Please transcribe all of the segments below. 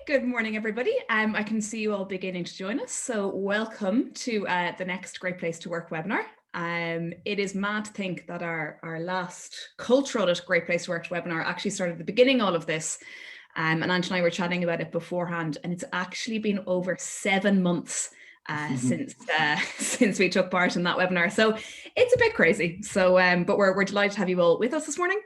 Good morning, everybody. I can see you all beginning to join us. So welcome to the next Great Place to Work webinar. It is mad to think that our last Culture Audit Great Place to Work webinar actually started at the beginning of all of this. And Ange and I were chatting about it beforehand, and it's actually been over 7 months since we took part in that webinar. So it's a bit crazy. So, but we're delighted to have you all with us this morning.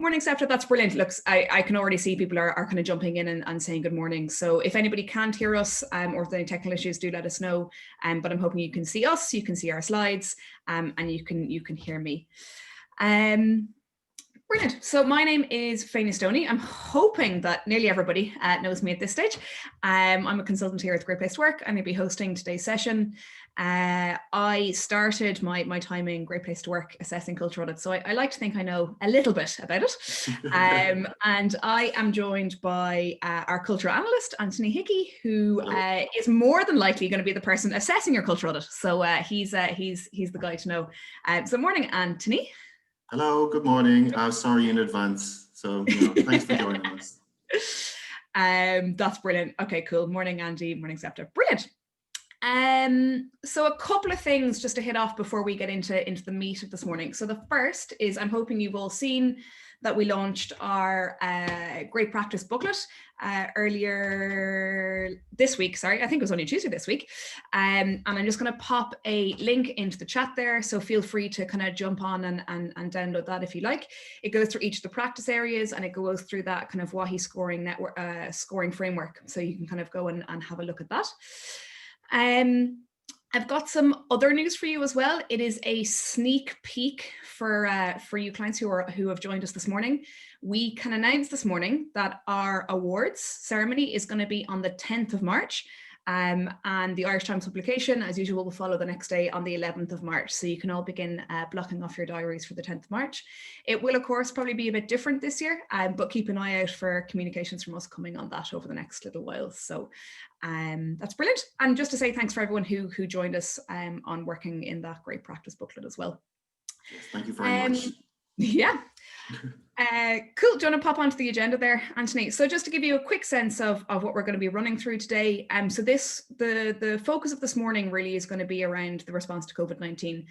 Morning, Scepter. That's brilliant. Looks, I can already see people are kind of jumping in and saying good morning. So if anybody can't hear us or if there are any technical issues, do let us know. But I'm hoping you can see us, you can see our slides, and you can hear me. Brilliant. So my name is Faina Stoney. I'm hoping that nearly everybody knows me at this stage. I'm a consultant here at the Great Place to Work. I'm going to be hosting today's session. I started my time in Great Place to Work assessing culture audit, so I like to think I know a little bit about it. And I am joined by our culture analyst, Anthony Hickey, who is more than likely going to be the person assessing your culture audit. So he's the guy to know. So morning, Anthony. Hello, good morning. Sorry in advance. So thanks for joining us. That's brilliant. Okay, cool. Morning, Andy. Morning, Scepter. Brilliant. So a couple of things just to hit off before we get into the meat of this morning. So the first is I'm hoping you've all seen that we launched our Great Practice booklet earlier this week. Sorry, I think it was only Tuesday this week. And I'm just going to pop a link into the chat there. So feel free to kind of jump on and download that if you like. It goes through each of the practice areas and it goes through that kind of WAHI scoring network, scoring framework. So you can kind of go and have a look at that. I've got some other news for you as well. It is a sneak peek for you clients who have joined us this morning. We can announce this morning that our awards ceremony is going to be on the 10th of March. And the Irish Times publication, as usual, will follow the next day on the 11th of March. So you can all begin blocking off your diaries for the 10th of March. It will, of course, probably be a bit different this year, but keep an eye out for communications from us coming on that over the next little while. So that's brilliant. And just to say thanks for everyone who joined us on working in that Great Practice booklet as well. Yes, thank you very much. Yeah. Cool. Do you want to pop onto the agenda there, Anthony? So just to give you a quick sense of what we're going to be running through today. So the focus of this morning really is going to be around the response to COVID-19.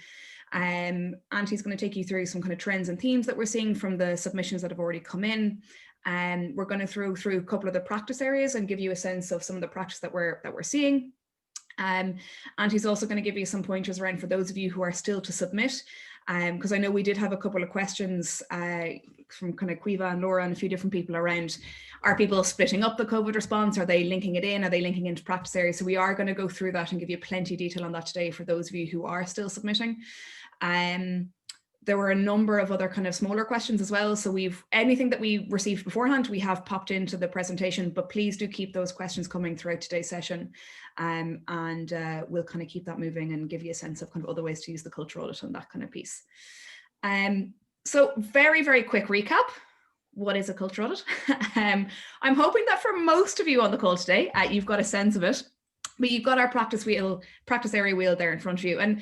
Anthony's going to take you through some kind of trends and themes that we're seeing from the submissions that have already come in. And we're going to throw through a couple of the practice areas and give you a sense of some of the practice that we're seeing. And he's also going to give you some pointers around for those of you who are still to submit. Because I know we did have a couple of questions from kind of Quiva and Laura and a few different people around, are people splitting up the COVID response? Are they linking it in? Are they linking into practice areas? So we are going to go through that and give you plenty of detail on that today for those of you who are still submitting. There were a number of other kind of smaller questions as well. So anything that we received beforehand, we have popped into the presentation, but please do keep those questions coming throughout today's session. And we'll kind of keep that moving and give you a sense of kind of other ways to use the culture audit and that kind of piece. So very, very quick recap. What is a culture audit? I'm hoping that for most of you on the call today, you've got a sense of it, but you've got our practice area wheel there in front of you. And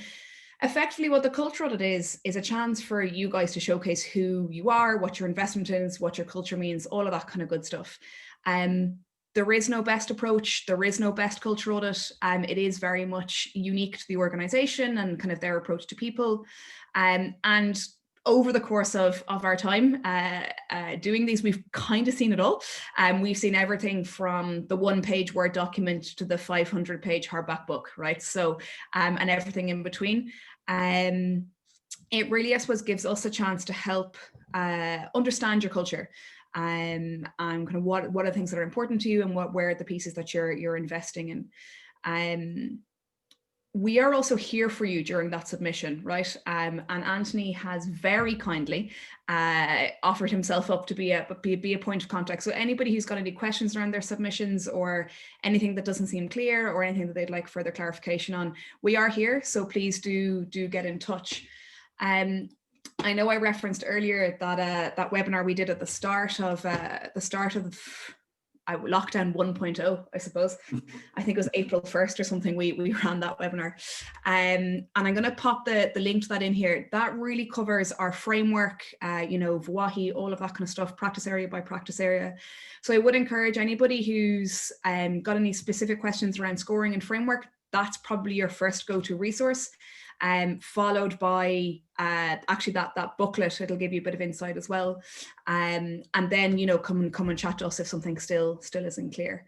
effectively what the culture audit is a chance for you guys to showcase who you are, what your investment is, what your culture means, all of that kind of good stuff. There is no best approach. There is no best culture audit. It is very much unique to the organization and kind of their approach to people. And over the course of our time doing these, we've kind of seen it all. We've seen everything from the 1-page Word document to the 500-page hardback book, right? So, and everything in between. It really, I suppose, gives us a chance to help understand your culture and kind of what are the things that are important to you and where are the pieces that you're investing in. We are also here for you during that submission, right? And Anthony has very kindly offered himself up to be a point of contact. So anybody who's got any questions around their submissions or anything that doesn't seem clear or anything that they'd like further clarification on, we are here. So please do get in touch. I know I referenced earlier that that webinar we did at the start of lockdown 1.0, I suppose. I think it was April 1st or something, we ran that webinar. And I'm going to pop the link to that in here. That really covers our framework, VWAHI, all of that kind of stuff, practice area by practice area. So I would encourage anybody who's got any specific questions around scoring and framework, that's probably your first go-to resource. Followed by actually that booklet. It'll give you a bit of insight as well, and then come and chat to us if something still isn't clear.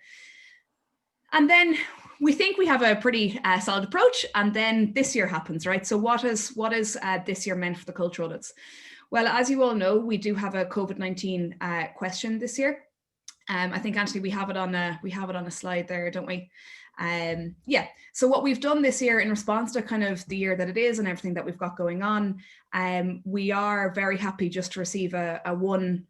And then we think we have a pretty solid approach, and then this year happens, right? So what is this year meant for the culture audits? Well, as you all know, we do have a COVID-19 question this year. I think, Anthony, we have it on a slide there, don't we? Yeah, so what we've done this year in response to kind of the year that it is and everything that we've got going on, we are very happy just to receive a one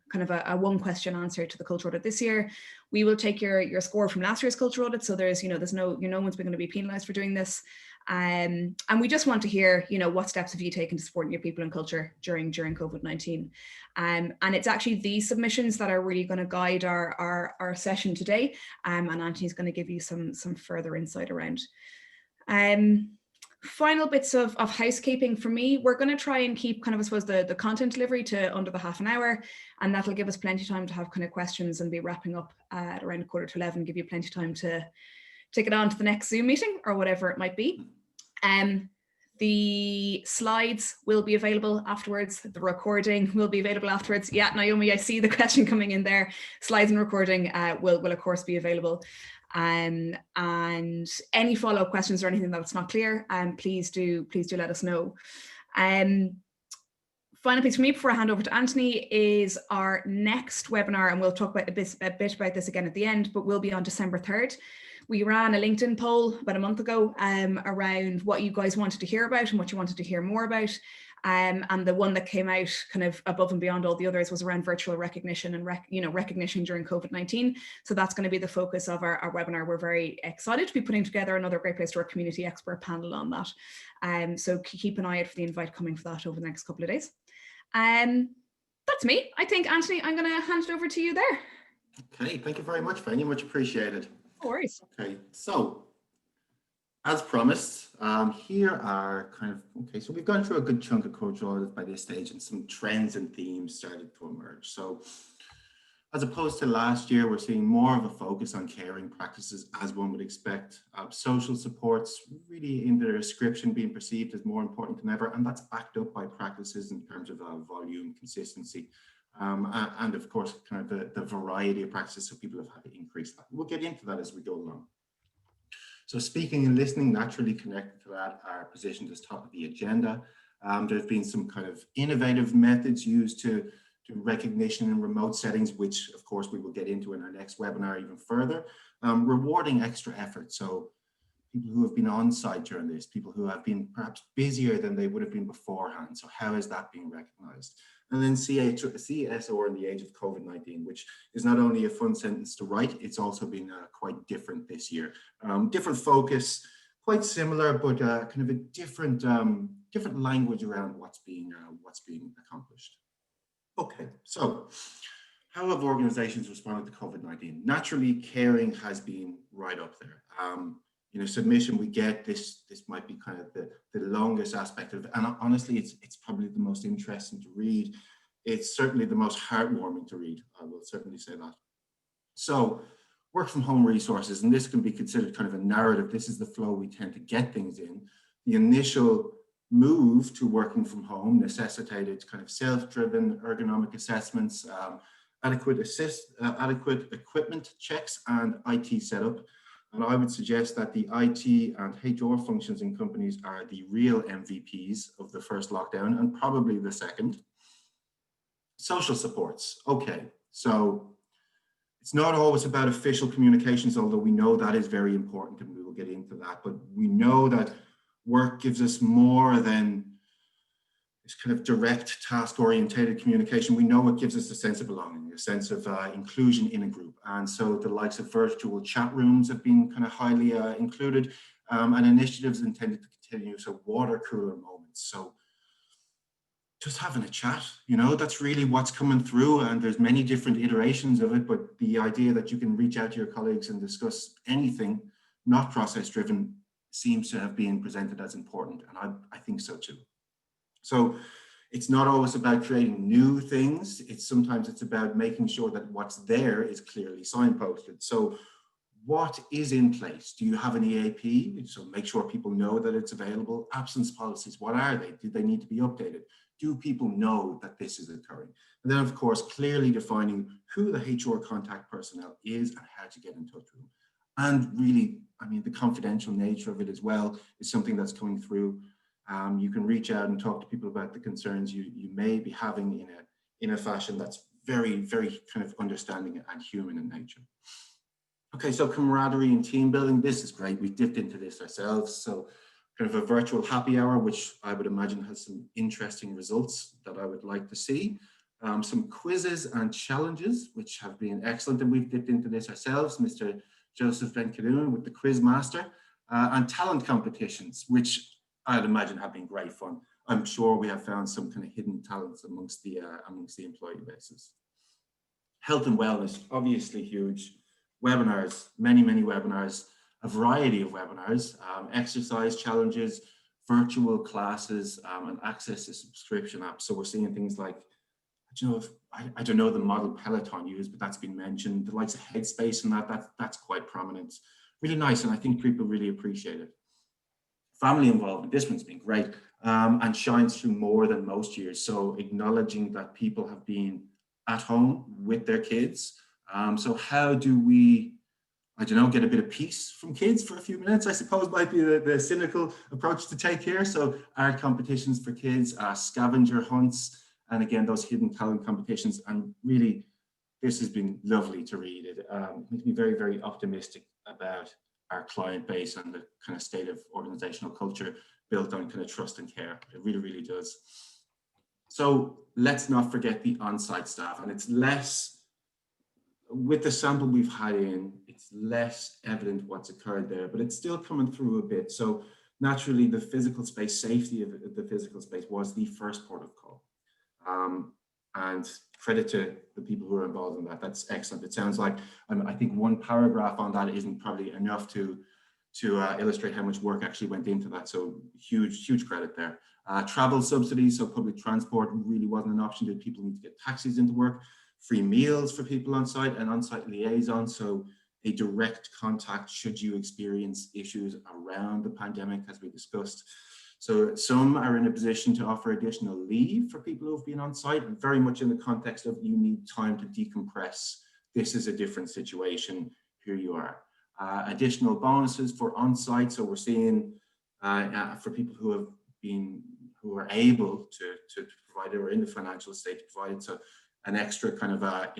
question answer to the culture audit this year. We will take your score from last year's culture audit, so there's no one's going to be penalised for doing this. And we just want to hear, what steps have you taken to support your people and culture during COVID-19? And it's actually these submissions that are really going to guide our session today. And Anthony's going to give you some further insight around. Final bits of housekeeping for me. We're going to try and keep kind of, I suppose, the content delivery to under the half an hour, and that'll give us plenty of time to have kind of questions and be wrapping up at around 11:15, give you plenty of time to get on to the next Zoom meeting or whatever it might be. The slides will be available afterwards. The recording will be available afterwards. Yeah, Naomi, I see the question coming in there. Slides and recording will of course be available. And any follow-up questions or anything that's not clear, please do let us know. Final piece for me before I hand over to Anthony is our next webinar, and we'll talk about a bit about this again at the end, but we'll be on December 3rd. We ran a LinkedIn poll about a month ago around what you guys wanted to hear about and what you wanted to hear more about. And the one that came out kind of above and beyond all the others was around virtual recognition and recognition during COVID-19. So that's going to be the focus of our webinar. We're very excited to be putting together another Great Place to Work community expert panel on that. So keep an eye out for the invite coming for that over the next couple of days. That's me. I think, Anthony, I'm going to hand it over to you there. Okay, thank you very much, Fanny. Much appreciated. No worries. Okay, so as promised, here are so we've gone through a good chunk of culture audits by this stage, and some trends and themes started to emerge. So as opposed to last year, we're seeing more of a focus on caring practices, as one would expect. Social supports really in their description being perceived as more important than ever, and that's backed up by practices in terms of volume, consistency, and of course, kind of the variety of practices, so people have had to increase that. We'll get into that as we go along. So speaking and listening, naturally connected to that, are positioned as top of the agenda. There's been some kind of innovative methods used to recognition in remote settings, which of course we will get into in our next webinar even further. Rewarding extra effort. So people who have been on site during this, people who have been perhaps busier than they would have been beforehand. So how is that being recognized? And then CSO in the age of COVID-19, which is not only a fun sentence to write, it's also been quite different this year. Different focus, quite similar, but kind of a different language around what's being accomplished. Okay, so how have organizations responded to COVID-19? Naturally, caring has been right up there. Submission we get, this might be kind of the longest aspect of it, and honestly it's probably the most interesting to read. It's certainly the most heartwarming to read, I will certainly say that. So work from home resources, and this can be considered kind of a narrative. This is the flow we tend to get things in. The initial move to working from home necessitated kind of self-driven ergonomic assessments, adequate equipment checks, and IT setup. And I would suggest that the IT and HR functions in companies are the real MVPs of the first lockdown, and probably the second. Social supports. Okay, so it's not always about official communications, although we know that is very important, and we will get into that. But we know that work gives us more than this kind of direct task-orientated communication. We know it gives us a sense of belonging, a sense of inclusion in a group. And so the likes of virtual chat rooms have been kind of highly included, and initiatives intended to continue, so water cooler moments. So just having a chat, that's really what's coming through, and there's many different iterations of it, but the idea that you can reach out to your colleagues and discuss anything not process driven seems to have been presented as important, and I think so too. So it's not always about creating new things, sometimes it's about making sure that what's there is clearly signposted. So what is in place? Do you have an EAP? So make sure people know that it's available. Absence policies, what are they? Do they need to be updated? Do people know that this is occurring? And then, of course, clearly defining who the HR contact personnel is and how to get in touch with them. And really, the confidential nature of it as well is something that's coming through. You can reach out and talk to people about the concerns you may be having in a fashion that's very, very kind of understanding and human in nature. Okay, so camaraderie and team building, this is great. We dipped into this ourselves. So kind of a virtual happy hour, which I would imagine has some interesting results that I would like to see. Some quizzes and challenges, which have been excellent. And we've dipped into this ourselves, Mr. Joseph Ben-Kadun with the Quiz Master, and talent competitions, which I'd imagine have been great fun. I'm sure we have found some kind of hidden talents amongst the employee bases. Health and wellness, obviously huge. Webinars, many webinars, a variety of webinars, exercise challenges, virtual classes, and access to subscription apps. So we're seeing things like, I don't know the model Peloton used, but that's been mentioned. The likes of Headspace and that's quite prominent. Really nice, and I think people really appreciate it. Family involvement, this one's been great, and shines through more than most years. So acknowledging that people have been at home with their kids. So how do we, get a bit of peace from kids for a few minutes, I suppose might be the cynical approach to take here. So art competitions for kids, scavenger hunts, and again, those hidden talent competitions. And really, this has been lovely to read. It makes me very, very optimistic about our client base and the kind of state of organizational culture built on kind of trust and care. It really, really does. So let's not forget the on-site staff, and it's less, with the sample we've had in, it's less evident what's occurred there, but it's still coming through a bit. So naturally, the physical space, safety of the physical space was the first port of call. And credit to the people who are involved in that. That's excellent. It sounds like, I think one paragraph on that isn't probably enough to illustrate how much work actually went into that. So huge credit there. Travel subsidies, so public transport really wasn't an option. Did people need to get taxis into work? Free meals for people on site and on-site liaison. So a direct contact should you experience issues around the pandemic, as we discussed. So some are in a position to offer additional leave for people who have been on site, and very much in the context of you need time to decompress. This is a different situation. Here you are. Additional bonuses for on-site. So we're seeing for people who are able to provide it or in the financial state to provide it. So an extra kind of a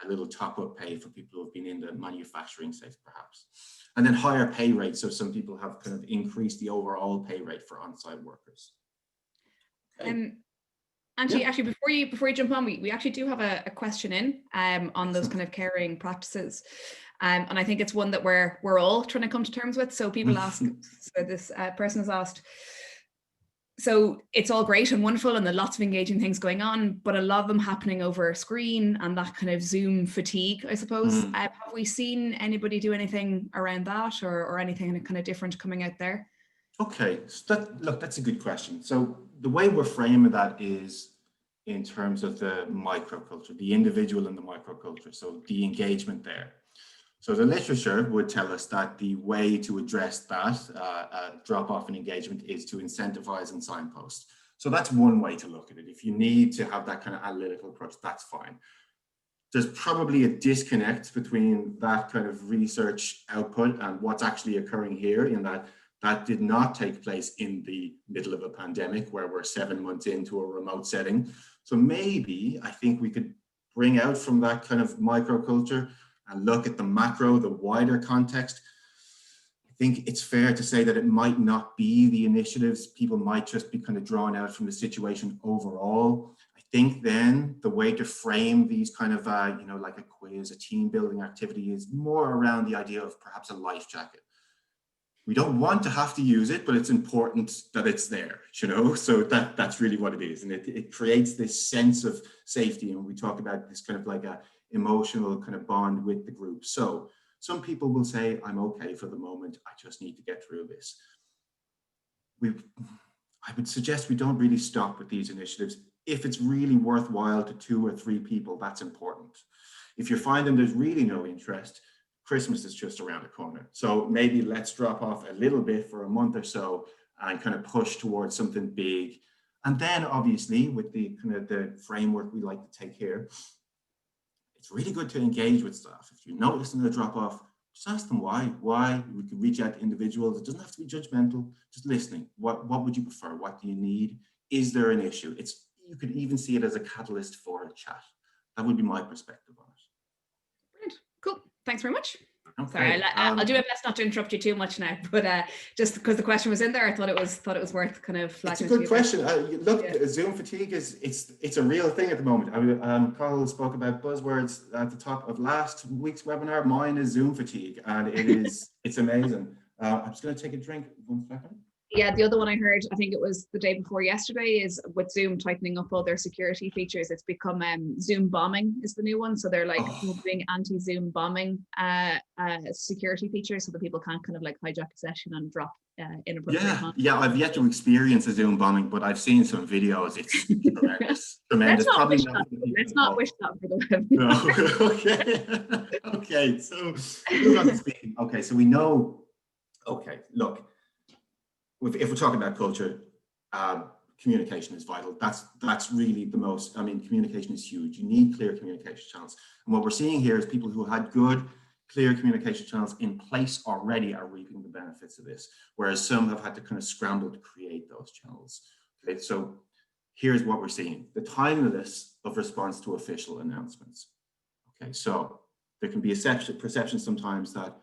little top-up pay for people who have been in the manufacturing sector, perhaps. And then higher pay rates. So some people have kind of increased the overall pay rate for on-site workers. Okay. Actually, before you jump on, we actually do have a question in on those kind of caring practices. And I think it's one that we're all trying to come to terms with. So people ask, so this person has asked, so it's all great and wonderful and there are lots of engaging things going on, but a lot of them happening over a screen and that kind of Zoom fatigue, I suppose. Have we seen anybody do anything around that or anything kind of different coming out there? Okay, so that's a good question. So the way we're framing that is in terms of the microculture, the individual in the microculture, so the engagement there. So the literature would tell us that the way to address that drop off in engagement is to incentivize and signpost. So that's one way to look at it. If you need to have that kind of analytical approach, that's fine. There's probably a disconnect between that kind of research output and what's actually occurring here, in that did not take place in the middle of a pandemic where we're 7 months into a remote setting. So maybe I think we could bring out from that kind of microculture and look at the macro, the wider context. I think it's fair to say that it might not be the initiatives. People might just be kind of drawn out from the situation overall. I think then the way to frame these kind of, like a quiz, a team building activity is more around the idea of perhaps a life jacket. We don't want to have to use it, but it's important that it's there, you know? So that's really what it is. And it creates this sense of safety. And we talk about this kind of like a emotional kind of bond with the group. So some people will say, I'm okay for the moment. I just need to get through this. I would suggest we don't really stop with these initiatives. If it's really worthwhile to 2 or 3 people, that's important. If you're finding there's really no interest, Christmas is just around the corner. So maybe let's drop off a little bit for a month or so and kind of push towards something big. And then obviously with the kind of the framework we like to take here, it's really good to engage with staff. If you're noticing a drop off, just ask them why. We can reach out to individuals. It doesn't have to be judgmental, just listening. What would you prefer? What do you need? Is there an issue? You could even see it as a catalyst for a chat. That would be my perspective on it. Brilliant. Cool. Thanks very much. Okay. Sorry, I'll do my best not to interrupt you too much now, but just because the question was in there, I thought it was worth kind of flagging. It's a good question. Look, Zoom fatigue it's a real thing at the moment. Carl spoke about buzzwords at the top of last week's webinar. Mine is Zoom fatigue, and it's amazing. I'm just going to take a drink. 1 second. Yeah, the other one I heard, I think it was the day before yesterday, is with Zoom tightening up all their security features, it's become Zoom bombing is the new one. So they're like doing anti-Zoom bombing security features so that people can't kind of like hijack a session and drop inappropriate content. Yeah, I've yet to experience a Zoom bombing, but I've seen some videos. It's tremendous. Tremendous. Let's not wish that for the webinar. No. Okay. So move on to speaking. Okay, so we know. Okay, look. If we're talking about culture, communication is vital. That's really the most, communication is huge. You need clear communication channels. And what we're seeing here is people who had good, clear communication channels in place already are reaping the benefits of this, whereas some have had to kind of scramble to create those channels. Okay, so here's what we're seeing. The timeliness of response to official announcements. Okay, so there can be a perception sometimes that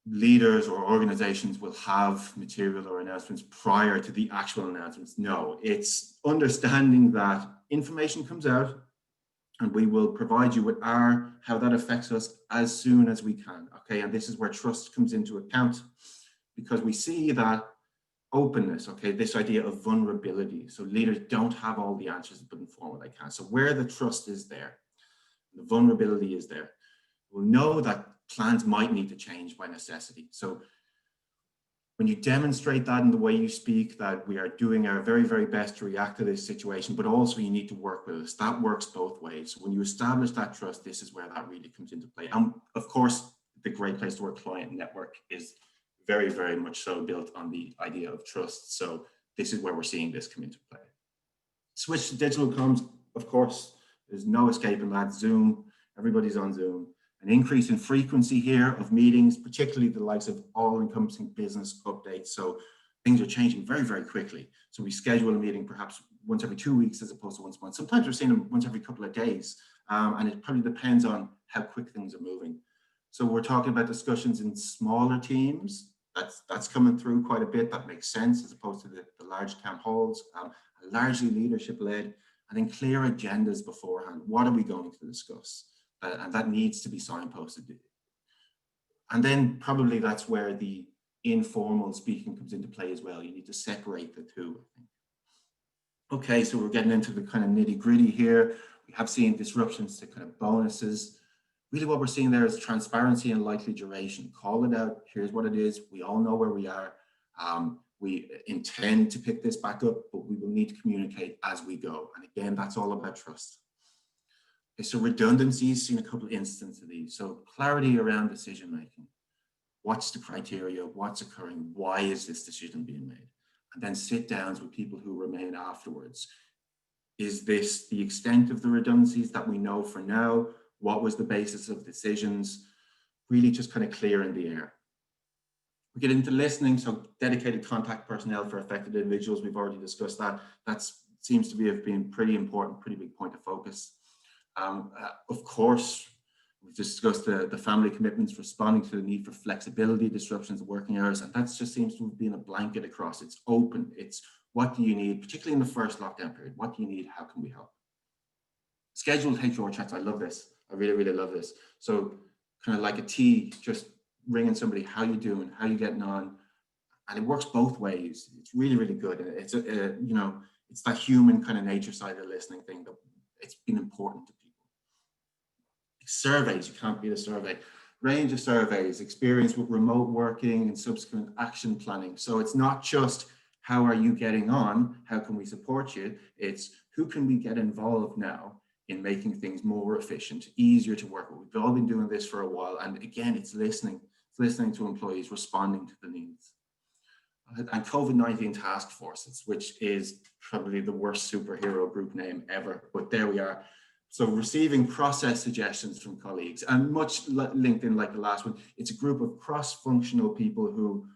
leaders or organizations will have material or announcements prior to the actual announcements. No, it's understanding that information comes out and we will provide you with how that affects us as soon as we can. Okay, and this is where trust comes into account, because we see that openness, okay, this idea of vulnerability. So leaders don't have all the answers but inform what they can. So where the trust is there, the vulnerability is there, we'll know that plans might need to change by necessity. So when you demonstrate that in the way you speak, that we are doing our very, very best to react to this situation, but also you need to work with us. That works both ways. So when you establish that trust, this is where that really comes into play. And of course, the Great Place to Work client network is very, very much so built on the idea of trust. So this is where we're seeing this come into play. Switch to digital comms, of course, there's no escaping that. Zoom, everybody's on Zoom. An increase in frequency here of meetings, particularly the likes of all-encompassing business updates. So things are changing very, very quickly. So we schedule a meeting perhaps once every 2 weeks as opposed to once a month. Sometimes we're seeing them once every couple of days. And it probably depends on how quick things are moving. So we're talking about discussions in smaller teams. That's coming through quite a bit. That makes sense as opposed to the large town halls, largely leadership-led, and then clear agendas beforehand. What are we going to discuss? And that needs to be signposted. And then probably that's where the informal speaking comes into play as well. You need to separate the two, I think. Okay, so we're getting into the kind of nitty gritty here. We have seen disruptions to kind of bonuses. Really what we're seeing there is transparency and likely duration. Call it out, here's what it is. We all know where we are. We intend to pick this back up, but we will need to communicate as we go. And again, that's all about trust. So redundancies, seen a couple of instances of these. So clarity around decision making. What's the criteria? What's occurring? Why is this decision being made? And then sit downs with people who remain afterwards. Is this the extent of the redundancies that we know for now? What was the basis of decisions? Really just kind of clear in the air. We get into listening, so dedicated contact personnel for affected individuals. We've already discussed that. That seems to have been pretty important, pretty big point of focus. Of course, we've discussed the family commitments, responding to the need for flexibility, disruptions of working hours, and that just seems to have been a blanket across. It's open. It's what do you need, particularly in the first lockdown period? What do you need? How can we help? Scheduled HR chats. I love this. I really, really love this. So kind of like a tea, just ringing somebody, how you doing, how you getting on, and it works both ways. It's really, really good. It's you know, it's that human kind of nature side of listening thing that it's been important to people. Surveys, you can't beat a survey. Range of surveys, experience with remote working and subsequent action planning. So it's not just how are you getting on, how can we support you? It's who can we get involved now in making things more efficient, easier to work with. We've all been doing this for a while. And again, it's listening to employees, responding to the needs. And COVID-19 task forces, which is probably the worst superhero group name ever, but there we are. So receiving process suggestions from colleagues, and much linked in like the last one, it's a group of cross-functional people who,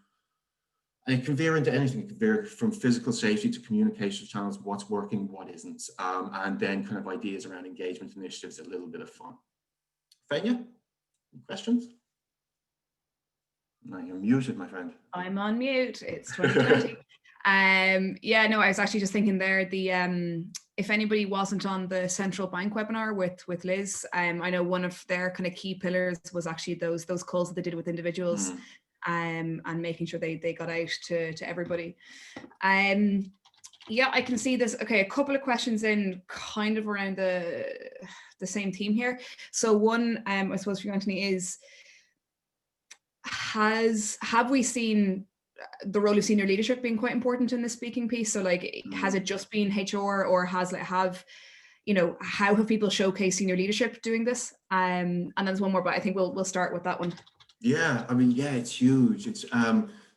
and it can veer into anything. It can veer from physical safety to communication channels, what's working, what isn't, and then kind of ideas around engagement initiatives, a little bit of fun. Fenya, questions? No, you're muted, my friend. I'm on mute. It's 2020. Yeah, no, I was actually just thinking there, the if anybody wasn't on the central bank webinar with Liz, I know one of their kind of key pillars was actually those calls that they did with individuals, and making sure they got out to everybody. Yeah, I can see this. Okay, a couple of questions in kind of around the same theme here. So one, I suppose for you, Anthony, is have we seen the role of senior leadership being quite important in this speaking piece? So like, has it just been HR, or has like how have people showcased senior leadership doing this? And then there's one more, but I think we'll start with that one. Yeah, I mean, yeah, it's huge. It's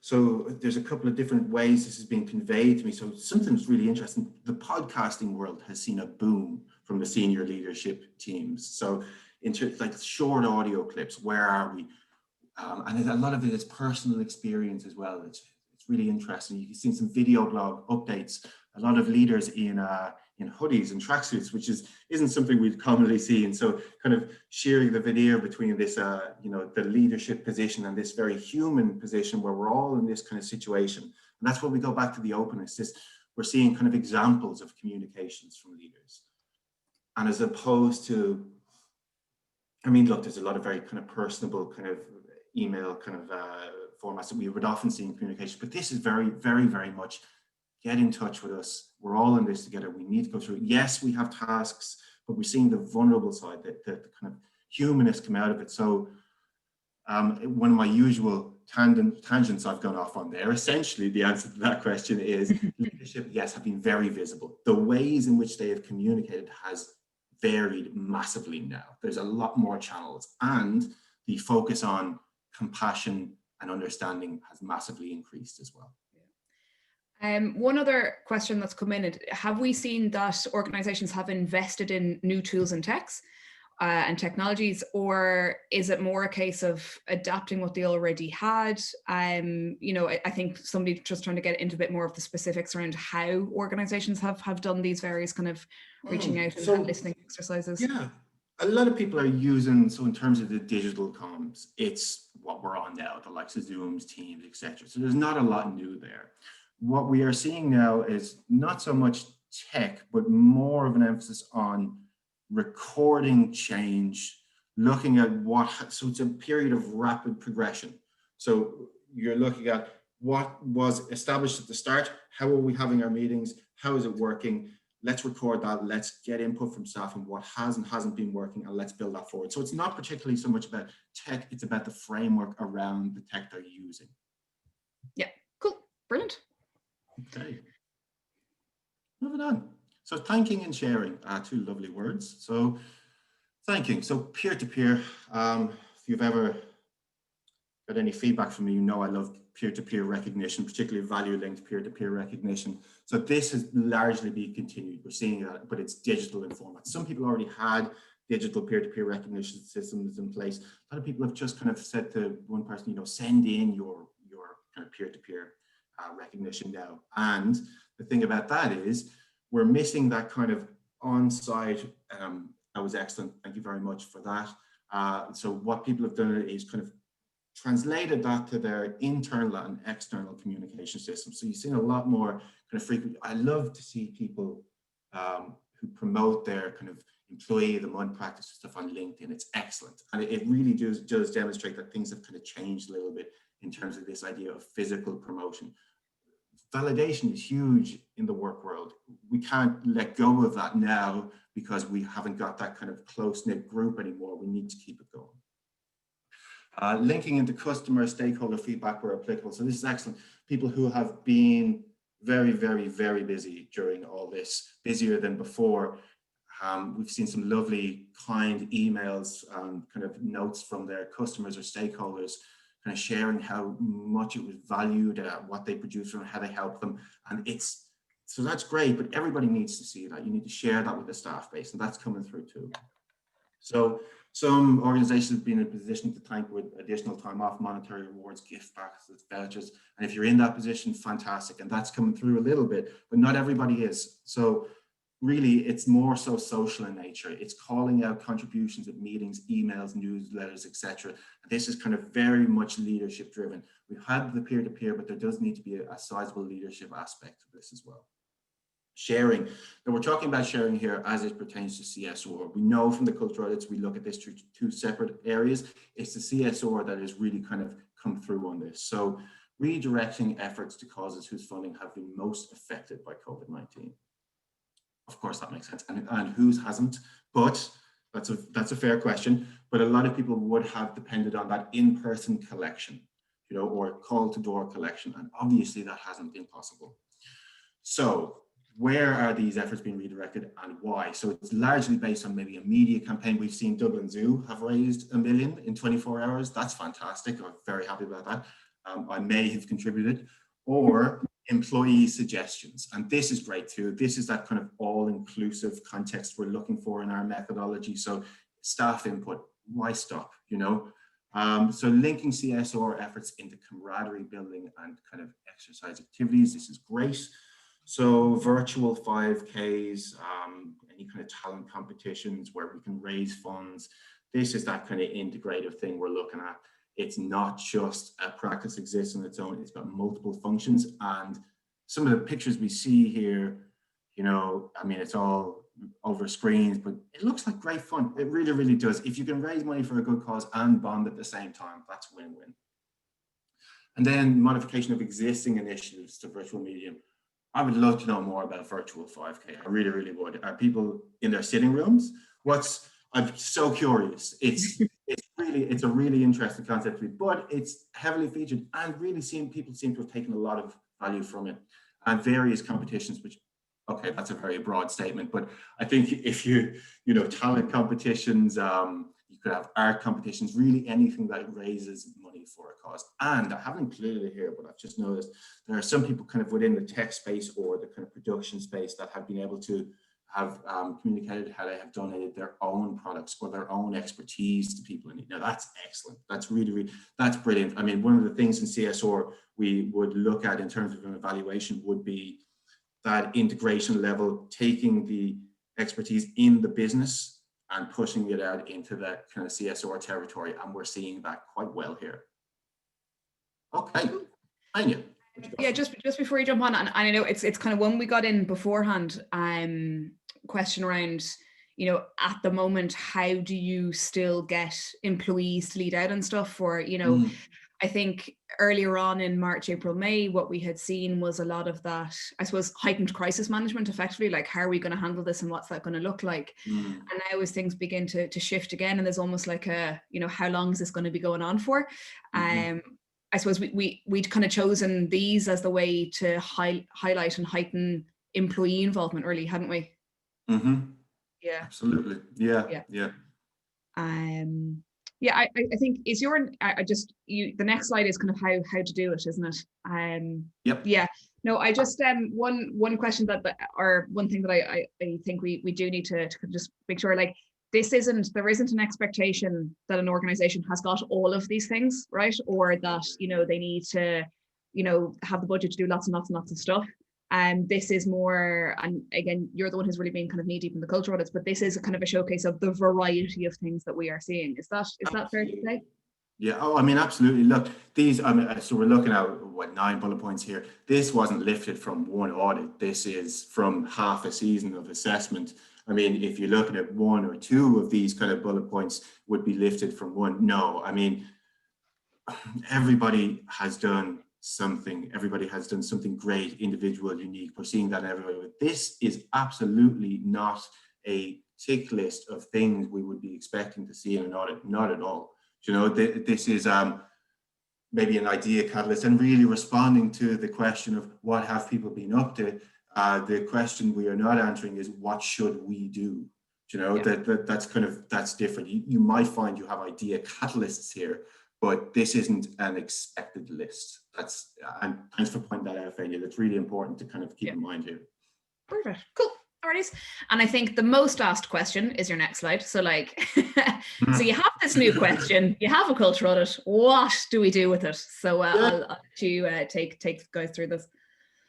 so there's a couple of different ways this is being conveyed to me. So something that's really interesting. The podcasting world has seen a boom from the senior leadership teams. So into like short audio clips, where are we? And a lot of it is personal experience as well. It's really interesting. You can see some video blog updates. A lot of leaders in hoodies and tracksuits, which isn't something we'd commonly see. And so, kind of sharing the veneer between this, the leadership position and this very human position, where we're all in this kind of situation. And that's where we go back to the openness. We're seeing kind of examples of communications from leaders, and as opposed to, I mean, look, there's a lot of very kind of personable kind of email kind of formats that we would often see in communication, but this is very, very, very much get in touch with us. We're all in this together. We need to go through it. Yes, we have tasks, but we're seeing the vulnerable side, the kind of humanness come out of it. So one of my usual tangents I've gone off on there, essentially the answer to that question is leadership, yes, have been very visible. The ways in which they have communicated has varied massively now. There's a lot more channels, and the focus on compassion and understanding has massively increased as well. One other question that's come in, have we seen that organizations have invested in new tools and techs and technologies, or is it more a case of adapting what they already had? I think somebody just trying to get into a bit more of the specifics around how organizations have done these various kind of reaching out and listening exercises. Yeah, a lot of people are using, so in terms of the digital comms, it's what we're on now, the likes of Zooms, Teams, etc. So there's not a lot new there. What we are seeing now is not so much tech, but more of an emphasis on recording change, looking at so it's a period of rapid progression. So you're looking at what was established at the start, how are we having our meetings, how is it working? Let's record that, let's get input from staff on what has and hasn't been working, and let's build that forward. So it's not particularly so much about tech, it's about the framework around the tech they're using. Yeah, cool, brilliant. Okay, moving on. So thanking and sharing, two lovely words. So thanking, so peer-to-peer, if you've ever got any feedback from me, you know I love peer-to-peer recognition, particularly value-linked peer-to-peer recognition. So this has largely been continued. We're seeing that, but it's digital in format. Some people already had digital peer-to-peer recognition systems in place. A lot of people have just kind of said to one person, send in your kind of peer-to-peer recognition now. And the thing about that is we're missing that kind of on-site, that was excellent, thank you very much for that. So what people have done is kind of translated that to their internal and external communication systems. So you've seen a lot more kind of frequent. I love to see people who promote their kind of employee of the month practice stuff on LinkedIn. It's excellent. And it really does demonstrate that things have kind of changed a little bit in terms of this idea of physical promotion. Validation is huge in the work world. We can't let go of that now because we haven't got that kind of close-knit group anymore. We need to keep it going. Linking into customer stakeholder feedback where applicable. So this is excellent. People who have been very, very, very busy during all this, busier than before. We've seen some lovely, kind emails, kind of notes from their customers or stakeholders, kind of sharing how much it was valued, what they produce and how they help them. And so that's great, but everybody needs to see that. You need to share that with the staff base, and that's coming through too. So some organizations have been in a position to thank with additional time off, monetary rewards, gift baskets, vouchers. And if you're in that position, fantastic. And that's coming through a little bit, but not everybody is. So really, it's more so social in nature. It's calling out contributions at meetings, emails, newsletters, etc. This is kind of very much leadership driven. We've had the peer-to-peer, but there does need to be a sizable leadership aspect of this as well. Sharing. Now we're talking about sharing here as it pertains to CSR. We know from the culture audits, we look at this through two separate areas. It's the CSR that has really kind of come through on this. So redirecting efforts to causes whose funding have been most affected by COVID-19. Of course, that makes sense. And whose hasn't? But that's a fair question. But a lot of people would have depended on that in-person collection, or call-to-door collection. And obviously that hasn't been possible. So where are these efforts being redirected and why? So it's largely based on maybe a media campaign. We've seen Dublin Zoo have raised $1 million in 24 hours. That's fantastic. I'm very happy about that. I may have contributed. Or employee suggestions. And this is great too. This is that kind of all-inclusive context we're looking for in our methodology. So staff input, why stop, So linking CSR efforts into camaraderie building and kind of exercise activities. This is great. So virtual 5Ks, any kind of talent competitions where we can raise funds. This is that kind of integrative thing we're looking at. It's not just a practice exists on its own, it's got multiple functions. And some of the pictures we see here, I mean, it's all over screens, but it looks like great fun. It really, really does. If you can raise money for a good cause and bond at the same time, that's win-win. And then modification of existing initiatives to virtual medium. I would love to know more about virtual 5K. I really, really would. Are people in their sitting rooms? I'm so curious. It's a really interesting concept, but it's heavily featured and really people seem to have taken a lot of value from it, and various competitions, which, okay, that's a very broad statement, but I think if talent competitions, you could have art competitions, really anything that raises money for a cause. And I haven't included it here, but I've just noticed there are some people kind of within the tech space or the kind of production space that have been able to have communicated how they have donated their own products or their own expertise to people in need. Now that's excellent. That's really, that's brilliant. I mean, one of the things in CSR we would look at in terms of an evaluation would be that integration level, taking the expertise in the business and pushing it out into that kind of CSR territory. And we're seeing that quite well here. Okay, Anya. Yeah, just before you jump on, and I know it's kind of one we got in beforehand, question around, at the moment, how do you still get employees to lead out and stuff? Or, I think earlier on in March, April, May, what we had seen was a lot of that, I suppose, heightened crisis management, effectively, like, how are we going to handle this and what's that going to look like? And now as things begin to shift again, and there's almost like a, how long is this going to be going on for? I suppose we'd kind of chosen these as the way to highlight and heighten employee involvement, really, hadn't we? Yeah, absolutely. Yeah. I think is the next slide is kind of how to do it, isn't it? Yep. Yeah. No, I just one question or one thing that I think we do need to just make sure, like, there isn't an expectation that an organization has got all of these things, right? Or that, they need to, have the budget to do lots and lots and lots of stuff. And this is more, and again, you're the one who's really been kind of knee deep in the culture audits, but this is a kind of a showcase of the variety of things that we are seeing. Is that fair to say? Yeah, oh, I mean, absolutely. Look, these, I mean, so we're looking at what, 9 bullet points here. This wasn't lifted from one audit. This is from half a season of assessment. I mean, if you're looking at one or two of these kind of bullet points would be lifted from one. No, I mean, everybody has done something. Everybody has done something great, individual, unique. We're seeing that everywhere. But this is absolutely not a tick list of things we would be expecting to see in an audit. Not at all. You know, this is maybe an idea catalyst and really responding to the question of what have people been up to. The question we are not answering is what should we do? You know, yeah. that's different. You might find you have idea catalysts here, but this isn't an expected list. And thanks for pointing that out, Fania. That's really important to kind of keep in mind here. Perfect. Cool. Alrighty. And I think the most asked question is your next slide. So like, so you have this new question, you have a culture audit. What do we do with it? So I'll let you go through this.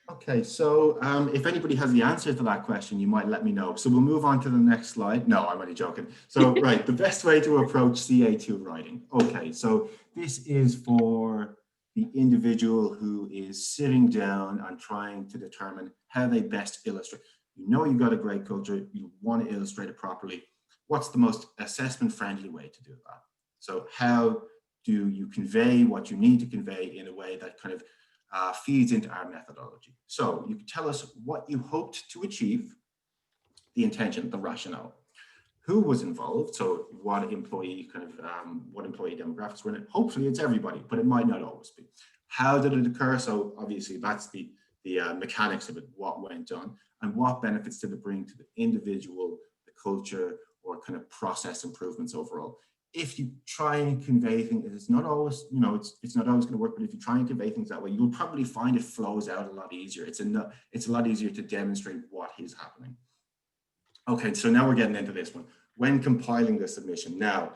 Okay, so if anybody has the answer to that question, you might let me know. So we'll move on to the next slide. No, I'm only joking. So, right, the best way to approach CA2 writing. Okay, so this is for the individual who is sitting down and trying to determine how they best illustrate. You know you've got a great culture, you want to illustrate it properly. What's the most assessment-friendly way to do that? So how do you convey what you need to convey in a way that kind of feeds into our methodology? So you can tell us what you hoped to achieve, the intention, the rationale, who was involved, so what employee what employee demographics were in it. Hopefully it's everybody, but it might not always be. How did it occur? So obviously that's the mechanics of it, what went on, and what benefits did it bring to the individual, the culture, or kind of process improvements overall. If you try and convey things, it's not always, you know, it's not always going to work, but if you try and convey things that way, you'll probably find it flows out a lot easier. It's a lot easier to demonstrate what is happening. Okay, so now we're getting into this one. When compiling the submission, now,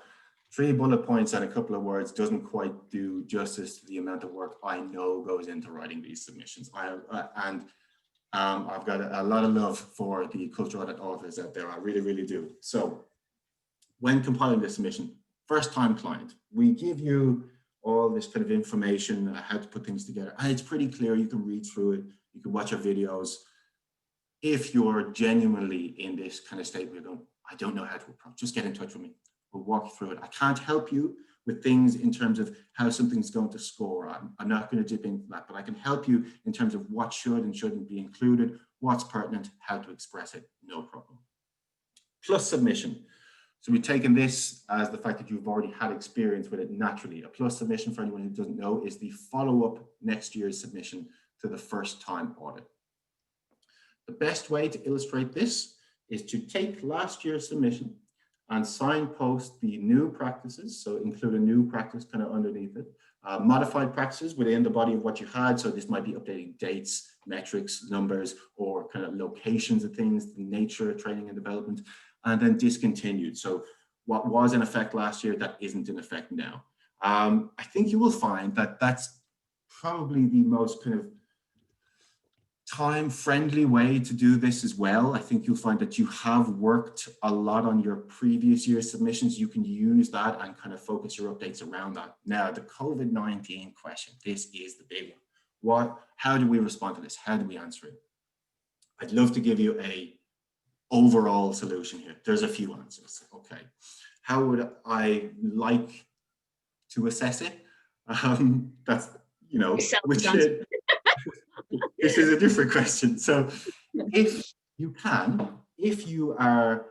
3 bullet points and a couple of words doesn't quite do justice to the amount of work I know goes into writing these submissions. I've got a lot of love for the Culture Audit authors out there. I really, really do. So when compiling the submission, first time client, we give you all this kind of information, how to put things together. And it's pretty clear, you can read through it, you can watch our videos. If you're genuinely in this kind of state where you're going, I don't know how to approach, just get in touch with me. We'll walk you through it. I can't help you with things in terms of how something's going to score. I'm not going to dip into that, but I can help you in terms of what should and shouldn't be included, what's pertinent, how to express it, no problem. Plus submission. So we've taken this as the fact that you've already had experience with it naturally. A plus submission, for anyone who doesn't know, is the follow-up next year's submission to the first time audit. The best way to illustrate this is to take last year's submission and signpost the new practices. So include a new practice kind of underneath it. Modified practices within the body of what you had. So this might be updating dates, metrics, numbers, or kind of locations of things, the nature of training and development. And then discontinued. So what was in effect last year that isn't in effect now. I think you will find that that's probably the most kind of time-friendly way to do this as well. I think you'll find that you have worked a lot on your previous year's submissions. You can use that and kind of focus your updates around that. Now, the COVID-19 question, this is the big one. How do we respond to this? How do we answer it? I'd love to give you a overall solution here. There's a few answers. Okay. How would I like to assess it? That's, you know, which this is a different question. So if you are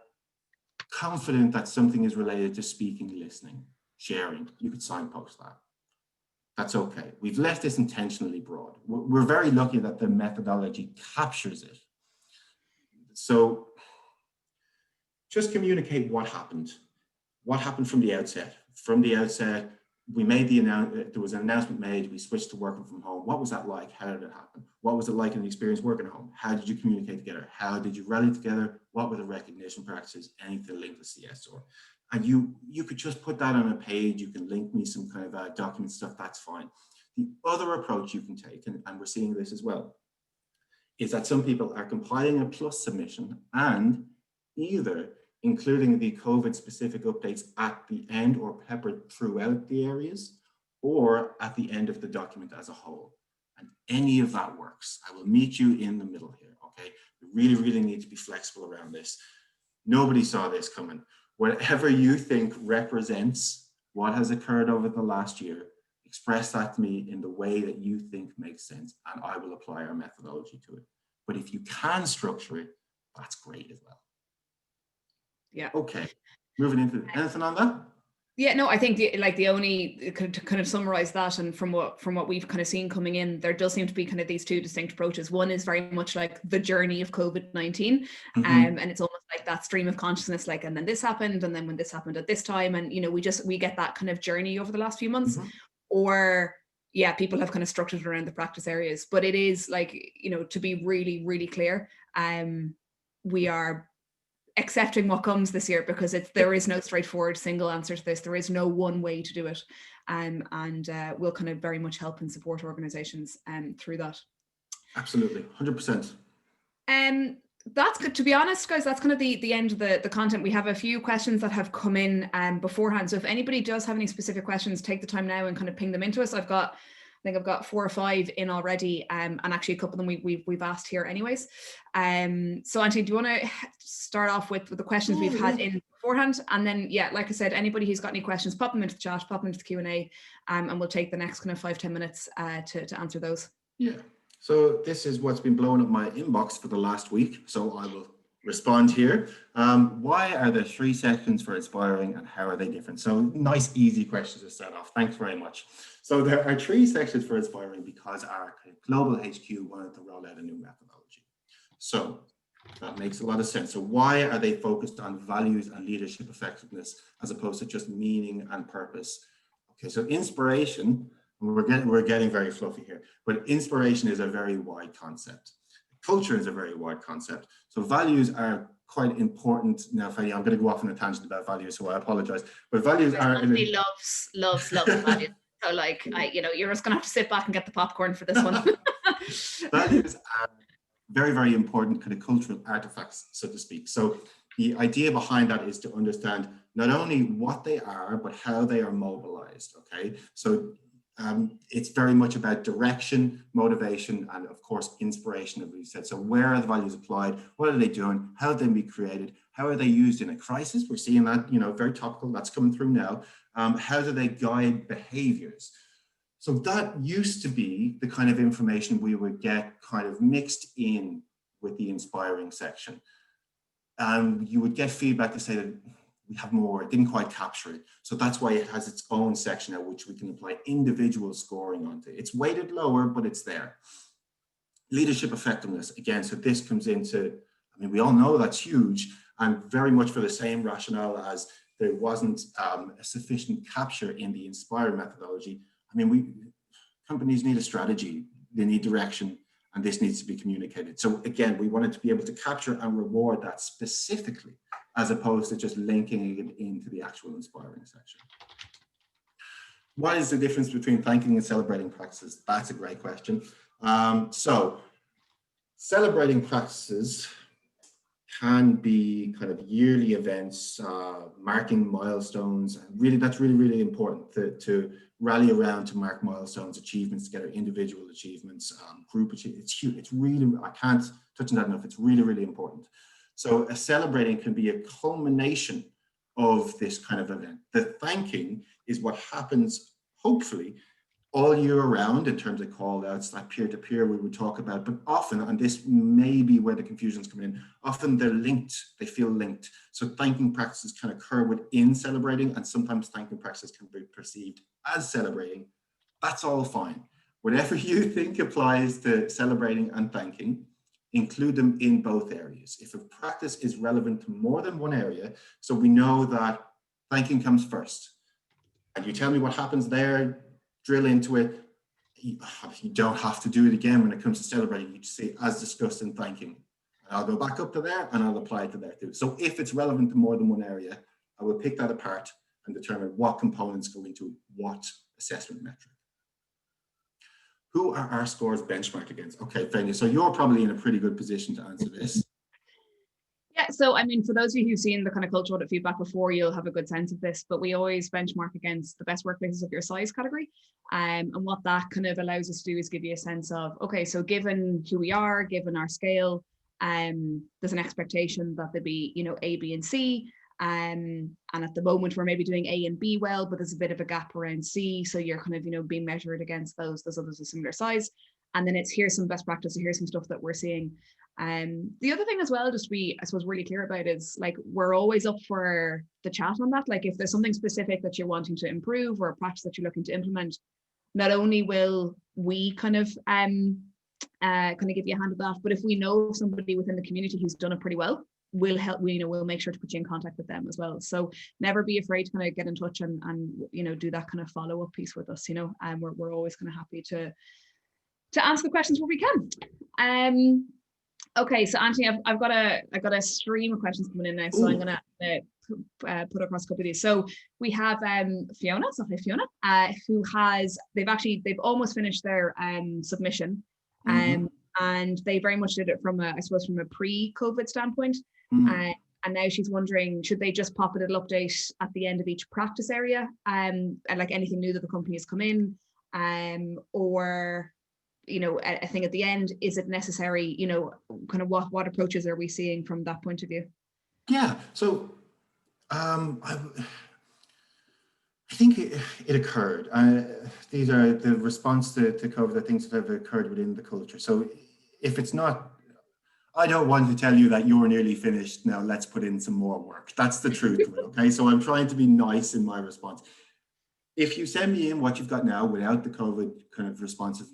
confident that something is related to speaking, listening, sharing, you could signpost that. That's okay. We've left this intentionally broad. We're very lucky that the methodology captures it. So just communicate what happened from the outset. From the outset, we made there was an announcement made, we switched to working from home. What was that like? How did it happen? What was it like in the experience working at home? How did you communicate together? How did you rally together? What were the recognition practices? Anything linked to CSR? And you could just put that on a page. You can link me some kind of document stuff, that's fine. The other approach you can take, and we're seeing this as well, is that some people are compiling a plus submission and either including the COVID specific updates at the end or peppered throughout the areas, or at the end of the document as a whole. And any of that works. I will meet you in the middle here, okay? We really, really need to be flexible around this. Nobody saw this coming. Whatever you think represents what has occurred over the last year, express that to me in the way that you think makes sense, and I will apply our methodology to it. But if you can structure it, that's great as well. Yeah. Okay, moving into anything on that? Yeah, no, I think the only to kind of summarize that, and from what we've kind of seen coming in, there does seem to be kind of these two distinct approaches. One is very much like the journey of COVID-19, and it's almost like that stream of consciousness, like, and then this happened, and then when this happened at this time, and we get that kind of journey over the last few months, or yeah, people have kind of structured it around the practice areas. But it is like, to be really, really clear, we are accepting what comes this year, because there is no straightforward single answer to this. There is no one way to do it, and we'll kind of very much help and support organizations through that. Absolutely, 100%. That's good. To be honest, guys, that's kind of the end of the content. We have a few questions that have come in beforehand, so if anybody does have any specific questions, take the time now and kind of ping them into us. I think I've got 4 or 5 in already, and actually a couple of them we've asked here anyways. So Anthony, do you want to start off with the questions we've had in beforehand? And then, yeah, like I said, anybody who's got any questions, pop them into the chat, pop them into the Q&A, and we'll take the next kind of 5-10 minutes to answer those. Yeah, so this is what's been blowing up my inbox for the last week, so I will respond here. Why are there 3 sections for inspiring, and how are they different? So nice, easy questions to start off. Thanks very much. So there are 3 sections for inspiring because our global HQ wanted to roll out a new methodology. So that makes a lot of sense. So why are they focused on values and leadership effectiveness as opposed to just meaning and purpose? Okay, so inspiration, we're getting very fluffy here, but inspiration is a very wide concept. Culture is a very wide concept. So values are quite important. Now, Fanny, I'm going to go off on a tangent about values, so I apologize. But values are... He loves values. So like, you're just going to have to sit back and get the popcorn for this one. Values are very, very important kind of cultural artifacts, so to speak. So the idea behind that is to understand not only what they are, but how they are mobilized, okay? So it's very much about direction, motivation, and of course, inspiration, as we said. So where are the values applied? What are they doing? How have they been created? How are they used in a crisis? We're seeing that, very topical, that's coming through now. How do they guide behaviors? So that used to be the kind of information we would get kind of mixed in with the inspiring section. You would get feedback to say that we have more, it didn't quite capture it. So that's why it has its own section now, which we can apply individual scoring onto. It's weighted lower, but it's there. Leadership effectiveness, again, so this comes into, we all know that's huge, and very much for the same rationale as there wasn't a sufficient capture in the Inspire methodology. Companies need a strategy, they need direction, and this needs to be communicated. So again, we wanted to be able to capture and reward that specifically, as opposed to just linking it into the actual inspiring section. What is the difference between thanking and celebrating practices? That's a great question. So celebrating practices can be kind of yearly events, marking milestones. That's really, really important to rally around, to mark milestones, achievements together, individual achievements, group achievements. It's huge. It's really, I can't touch on that enough. It's really, really important. So a celebrating can be a culmination of this kind of event. The thanking is what happens, hopefully, all year round in terms of call outs, that peer-to-peer we would talk about, but often, and this may be where the confusion's coming in, often they're linked, they feel linked. So thanking practices can occur within celebrating, and sometimes thanking practices can be perceived as celebrating. That's all fine. Whatever you think applies to celebrating and thanking, include them in both areas. If a practice is relevant to more than one area, so we know that thanking comes first, and you tell me what happens there, drill into it. You don't have to do it again when it comes to celebrating. You just say, as discussed in thanking. And I'll go back up to there and I'll apply it to there too. So if it's relevant to more than one area, I will pick that apart and determine what components go into what assessment metric. Who are our scores benchmarked against? Okay, Fenya, so you're probably in a pretty good position to answer this. Yeah, So I mean, for those of you who've seen the kind of culture audit feedback before, you'll have a good sense of this, but we always benchmark against the best workplaces of your size category. And what that kind of allows us to do is give you a sense of, okay, so given who we are, given our scale, there's an expectation that there be, you know, A, B, and C. And at the moment we're maybe doing A and B well, but there's a bit of a gap around C. So you're kind of, you know, being measured against those others of similar size. And then it's here's some best practice, here's some stuff that we're seeing. The other thing as well, just to be, I suppose, really clear about is like, we're always up for the chat on that. Like if there's something specific that you're wanting to improve or a practice that you're looking to implement, not only will we kind of give you a hand at that, but if we know somebody within the community who's done it pretty well, we'll help, we'll make sure to put you in contact with them as well. So never be afraid to kind of get in touch and you know, do that kind of follow-up piece with us, you know, and we're always kind of happy to answer the questions where we can. Okay, so Anthony, I've got a stream of questions coming in now, so I'm gonna put across a couple of these. So we have Fiona, so hi Fiona, who they've almost finished their submission, and they very much did it from a pre-COVID standpoint, and now she's wondering, should they just pop a little update at the end of each practice area, and like anything new that the company has come in, or you know, I think at the end, is it necessary, you know, kind of what approaches are we seeing from that point of view? Yeah, so I think it occurred. These are the response to COVID, the things that have occurred within the culture. So if it's not, I don't want to tell you that you're nearly finished, now let's put in some more work. That's the truth of it, okay? So I'm trying to be nice in my response. If you send me in what you've got now without the COVID kind of responses,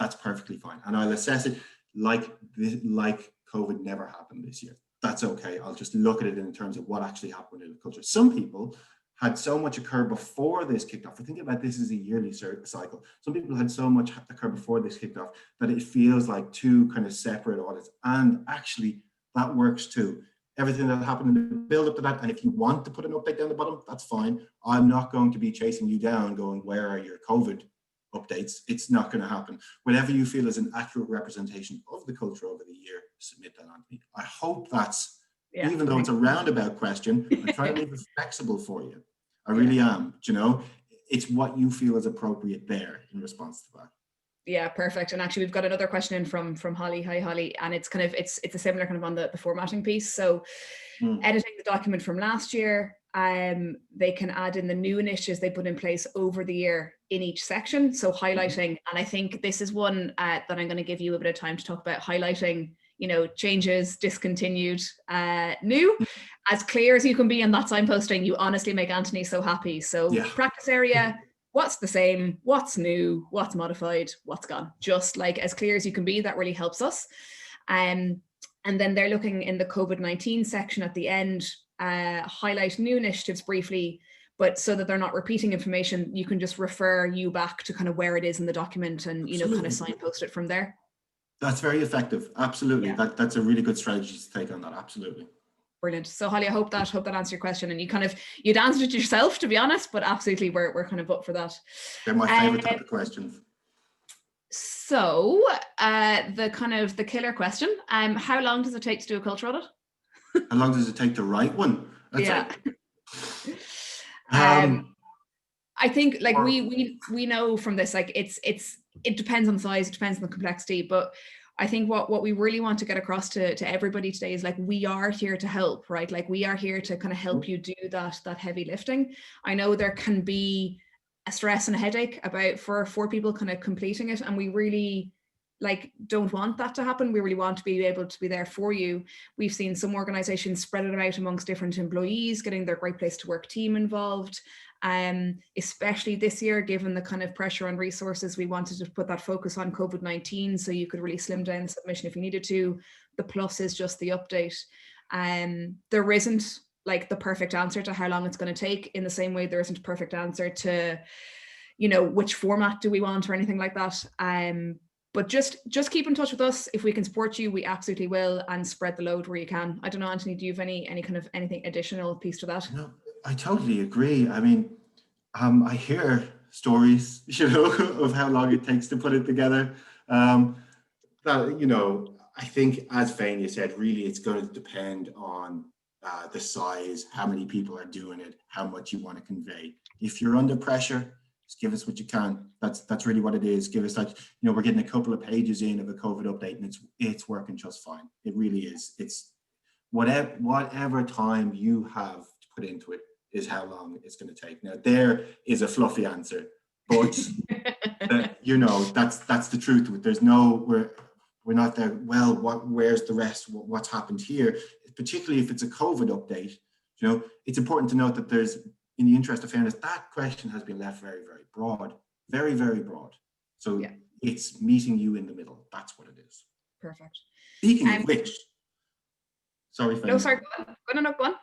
that's perfectly fine. And I'll assess it like COVID never happened this year. That's okay. I'll just look at it in terms of what actually happened in the culture. Some people had so much occur before this kicked off. I think about this as a yearly cycle. Some people had so much occur before this kicked off that it feels like two kind of separate audits. And actually that works too. Everything that happened in the build up to that. And if you want to put an update down the bottom, that's fine. I'm not going to be chasing you down going, where are your COVID updates? It's not going to happen. Whatever you feel is an accurate representation of the culture over the year, submit that on to me. I hope that's, even though it's a roundabout question, I try to make it flexible for you. I really am, you know, it's what you feel is appropriate there in response to that. Yeah, perfect. And actually we've got another question in from Holly. Hi Holly. And it's kind of, it's a similar kind of on the formatting piece. So editing the document from last year, they can add in the new initiatives they put in place over the year in each section. So highlighting, and I think this is one that I'm going to give you a bit of time to talk about, highlighting, you know, changes, discontinued, new, as clear as you can be in that signposting. You honestly make Anthony so happy. So practice area, what's the same, what's new, what's modified, what's gone, just like as clear as you can be. That really helps us. And then they're looking in the COVID-19 section at the end, highlight new initiatives briefly, but so that they're not repeating information, you can just refer you back to kind of where it is in the document and, you know, kind of signpost it from there. That's very effective. Absolutely. Yeah. That's a really good strategy to take on that. Absolutely. Brilliant. So Holly, I hope that answered your question, and you'd answered it yourself, to be honest, but absolutely we're kind of up for that. They're my favorite type of questions. So the killer question, how long does it take to do a culture audit? How long does it take to write one? That's I think like we know from this, like it depends on the size, it depends on the complexity, but I think what we really want to get across to everybody today is like, we are here to help, right? Like we are here to kind of help you do that heavy lifting. I know there can be a stress and a headache about for people kind of completing it, and we really like don't want that to happen. We really want to be able to be there for you. We've seen some organizations spread it out amongst different employees, getting their Great Place to Work team involved. Especially this year, given the kind of pressure on resources, we wanted to put that focus on COVID-19, so you could really slim down the submission if you needed to. The plus is just the update. There isn't like the perfect answer to how long it's going to take, in the same way there isn't a perfect answer to, you know, which format do we want or anything like that. But just keep in touch with us. If we can support you, we absolutely will, and spread the load where you can. I don't know, Anthony, do you have anything additional piece to that? No, I totally agree. I mean, I hear stories, you know, of how long it takes to put it together. That, you know, I think, as Fania said, really it's going to depend on the size, how many people are doing it, how much you want to convey. If you're under pressure, just give us what you can. That's really what it is. Give us, like, we're getting a couple of pages in of a COVID update, and it's working just fine. It really is. It's whatever time you have to put into it is how long it's going to take. Now, there is a fluffy answer, but that's the truth. There's no, we're not there. Well, where's the rest? What's happened here? Particularly if it's a COVID update, it's important to note that there's, in the interest of fairness, that question has been left very, very broad, very, very broad. So yeah, it's meeting you in the middle. That's what it is. Perfect. Speaking of which, sorry, no, sorry, go on.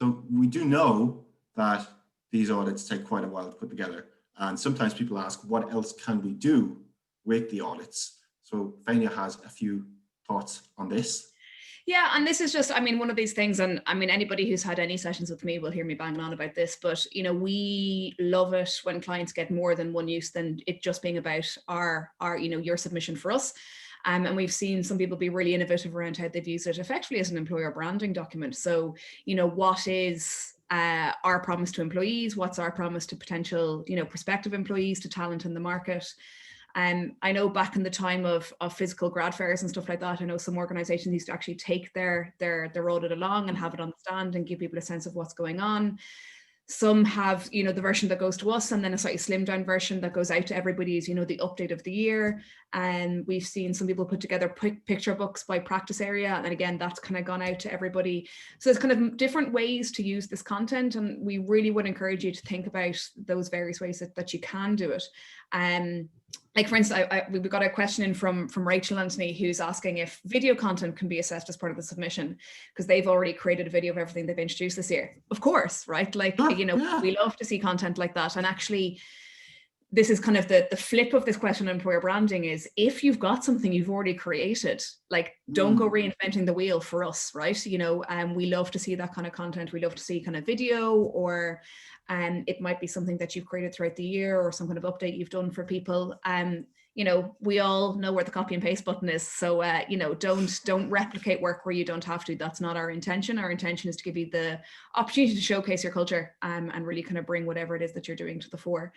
So we do know that these audits take quite a while to put together, and sometimes people ask, what else can we do with the audits? So Fania has a few thoughts on this. Yeah, and this is just, one of these things, and anybody who's had any sessions with me will hear me banging on about this, but we love it when clients get more than one use than it just being about our your submission for us. And we've seen some people be really innovative around how they've used it effectively as an employer branding document. So, what is our promise to employees? What's our promise to potential, prospective employees, to talent in the market? I know back in the time of physical grad fairs and stuff like that, I know some organizations used to actually take their audit along and have it on the stand and give people a sense of what's going on. Some have, the version that goes to us, and then a slightly slimmed down version that goes out to everybody is, the update of the year. And we've seen some people put together picture books by practice area. And again, that's kind of gone out to everybody. So there's kind of different ways to use this content. And we really would encourage you to think about those various ways that you can do it. Like, for instance, we got a question in from Rachel Anthony, who's asking if video content can be assessed as part of the submission, because they've already created a video of everything they've introduced this year. Of course, right? Like, yeah. We love to see content like that. And actually, this is kind of the flip of this question on employer branding is, if you've got something you've already created, like, don't go reinventing the wheel for us, right? We love to see that kind of content. We love to see kind of video, or it might be something that you've created throughout the year, or some kind of update you've done for people. We all know where the copy and paste button is. So, don't replicate work where you don't have to. That's not our intention. Our intention is to give you the opportunity to showcase your culture and really kind of bring whatever it is that you're doing to the fore.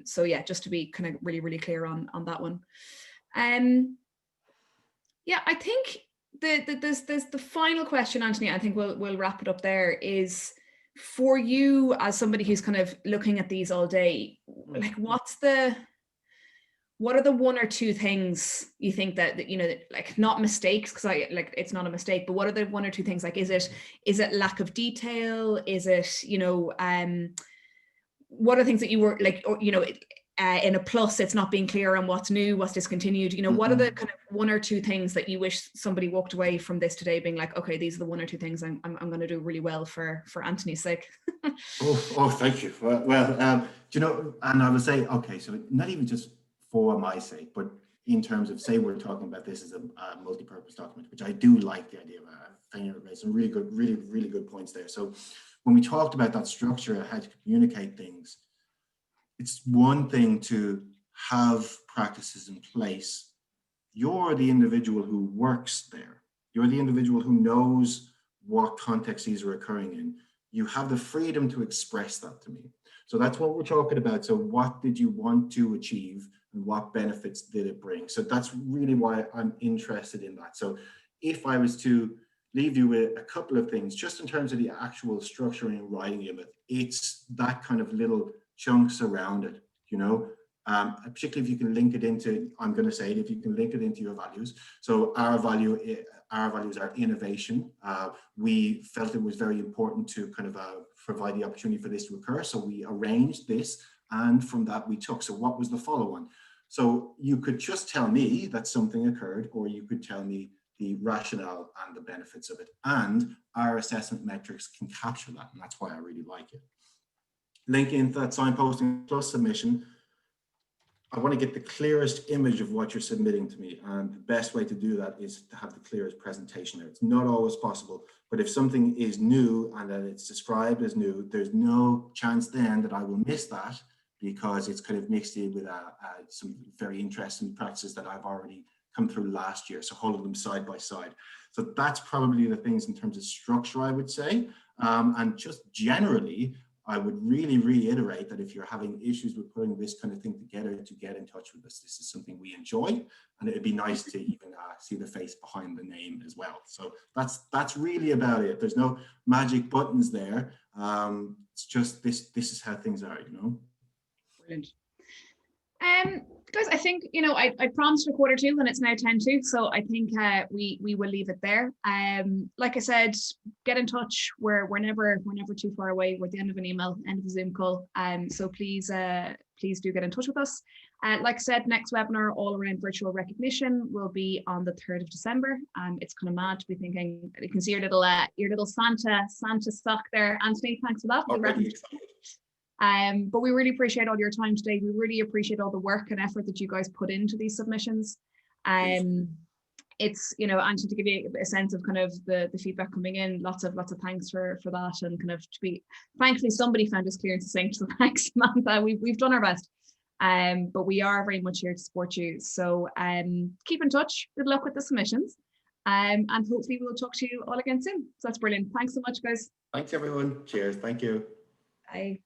So yeah, just to be kind of really, really clear on that one. Yeah, I think there's the final question, Anthony, I think we'll wrap it up there, is for you as somebody who's kind of looking at these all day, like, what are the one or two things you think that like, not mistakes, because it's not a mistake, but what are the one or two things, like, is it lack of detail? Is it, what are things that you were like, or, in a plus, it's not being clear on what's new, what's discontinued, what are the kind of one or two things that you wish somebody walked away from this today being like, okay, these are the one or two things I'm going to do really well for Anthony's sake? oh, thank you. Well, and I would say, okay, so not even just for my sake, but in terms of, say, we're talking about this as a multi-purpose document, which I do like the idea of. Fania made some really good points there. So when we talked about that structure and how to communicate things, it's one thing to have practices in place. You're the individual who works there. You're the individual who knows what context these are occurring in. You have the freedom to express that to me. So that's what we're talking about. So what did you want to achieve and what benefits did it bring? So that's really why I'm interested in that. So if I was to leave you with a couple of things, just in terms of the actual structuring and writing of it, it's that kind of little chunks around it, particularly if you can link it into, I'm going to say it, if you can link it into your values. So our values are innovation. We felt it was very important to kind of provide the opportunity for this to occur. So we arranged this, and from that we took. So what was the follow-on? So you could just tell me that something occurred, or you could tell me the rationale and the benefits of it. And our assessment metrics can capture that. And that's why I really like it. Link into that signposting plus submission. I want to get the clearest image of what you're submitting to me. And the best way to do that is to have the clearest presentation there. It's not always possible, but if something is new and that it's described as new, there's no chance then that I will miss that, because it's kind of mixed in with some very interesting practices that I've already come through last year. So holding them side by side. So that's probably the things in terms of structure, I would say. And just generally, I would really reiterate that if you're having issues with putting this kind of thing together, to get in touch with us. This is something we enjoy, and it'd be nice to even see the face behind the name as well. So that's really about it. There's no magic buttons there. It's just this is how things are, you know. Brilliant. Guys, I think, you know, I promised a 1:45 and it's now 10:02, so I think we will leave it there. Like I said, get in touch. We're never too far away. We're at the end of an email, end of a Zoom call. So please do get in touch with us. Like I said, next webinar all around virtual recognition will be on the 3rd of December. It's kind of mad to be thinking. You can see your little Santa sock there, Anthony. Thanks for that. But we really appreciate all your time today. We really appreciate all the work and effort that you guys put into these submissions. It's, you know, and to give you a sense of kind of the feedback coming in, lots of thanks for that, and kind of to be, thankfully somebody found us clearance to saying, so thanks, Samantha. We've done our best. But we are very much here to support you. So keep in touch. Good luck with the submissions. And hopefully we'll talk to you all again soon. So that's brilliant. Thanks so much, guys. Thanks, everyone. Cheers. Thank you. Bye.